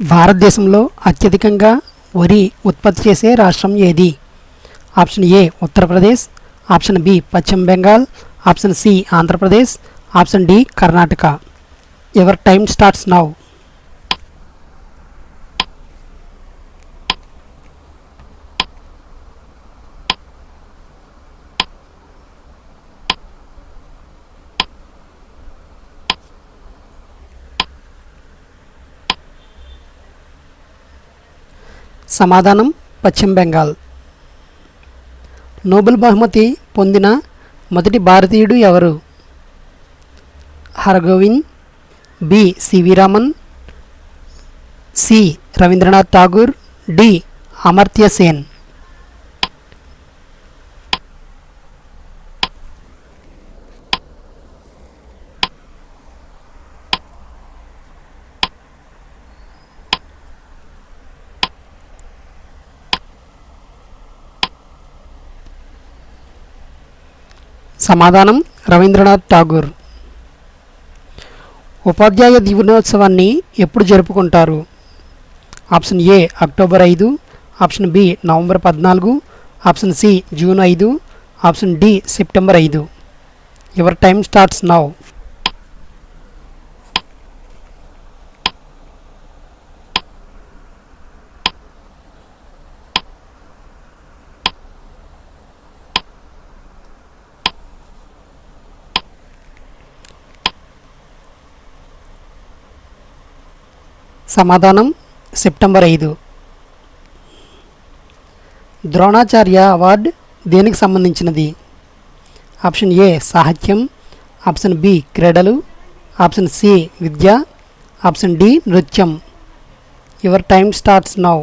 భారతదేశంలో అత్యధికంగా వరి ఉత్పత్తి చేసే రాష్ట్రం ఏది? Option A Uttar Pradesh, option B Paschim Bengal, option C Andhra Pradesh, option D Karnataka. Your time starts now. సమాధానం పశ్చిమ బెంగాల్. నోబెల్ బహుమతి పొందిన మొదటి భారతీయుడు ఎవరు? Hargobind, B C V Raman, C Rabindranath Tagore, D Amartya Sen. సమాధానం రవీంద్రనాథ్ ఠాగూర్. ఉపాధ్యాయ దినోత్సవాన్ని ఎప్పుడు జరుపుకుంటారు? Option A October 5, option B November 14, option C June 5, option D September 5. Your time starts now. సమాధానం సెప్టెంబర్ 5. ద్రోణాచార్య అవార్డు దేనికి సంబంధించినది? ఆప్షన్ ఏ సాహిత్యం, ఆప్షన్ బి క్రీడలు, ఆప్షన్ సి విద్య, ఆప్షన్ డి నృత్యం. Your time starts now.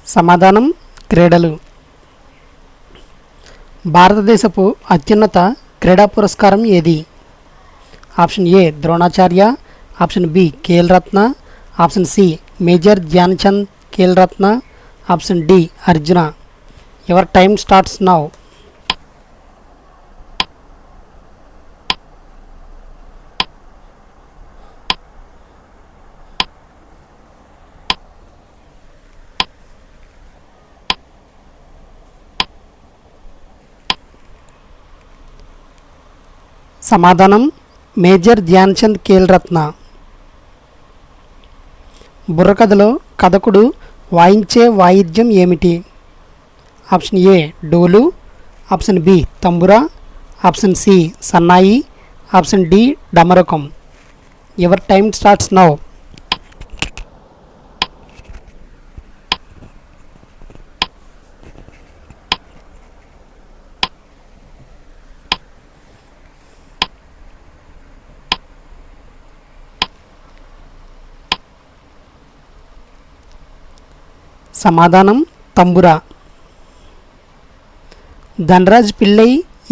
సమాధానం క్రీడలు. భారతదేశపు అత్యున్నత క్రీడా పురస్కారం ఏది? Option A Dronacharya, option B Khel Ratna, option C major Dhyanchand Khel Ratna, option D Arjuna. Your time starts now. సమాధానం మేజర్ ధ్యాన్చంద్ ఖేల్ రత్న. బుర్రకథలో కథకుడు వాయించే వాయిద్యం ఏమిటి? ఆప్షన్ ఏ డోలు, ఆప్షన్ బి తంబురా, ఆప్షన్ సి సన్నాయి, ఆప్షన్ డి డమరుకం. Your time starts now. సమాధానం తంబురా. ధనరాజ్ పిల్లై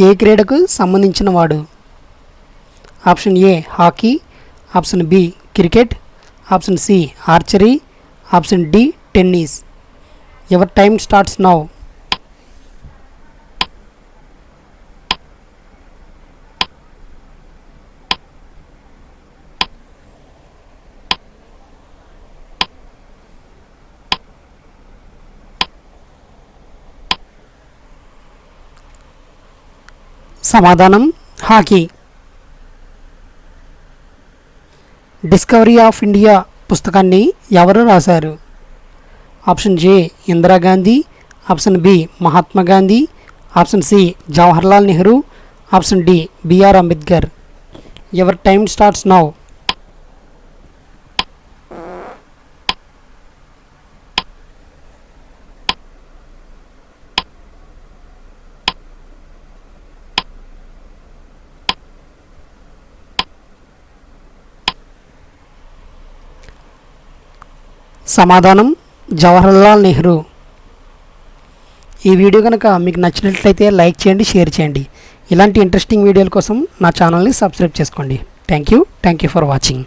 ఏ క్రీడకు సంబంధించిన వాడు? Option A hockey, option B cricket, option C archery, option D tennis. Your time starts now. సమాధానం హాకీ. డిస్కవరీ ఆఫ్ ఇండియా పుస్తకాన్ని ఎవరు రాశారు? Option A Indira Gandhi, option B Mahatma Gandhi, option C Jawaharlal Nehru, option D BR Ambedkar. Your time starts now. సమాధానం జవహర్లాల్ నెహ్రూ. ఈ video కనుక మీకు నచ్చినట్లయితే like చేయండి, షేర్ చేయండి. ఇలాంటి ఇంట్రెస్టింగ్ వీడియోల కోసం నా ఛానల్ని సబ్స్క్రైబ్ చేసుకోండి. Thank you for watching.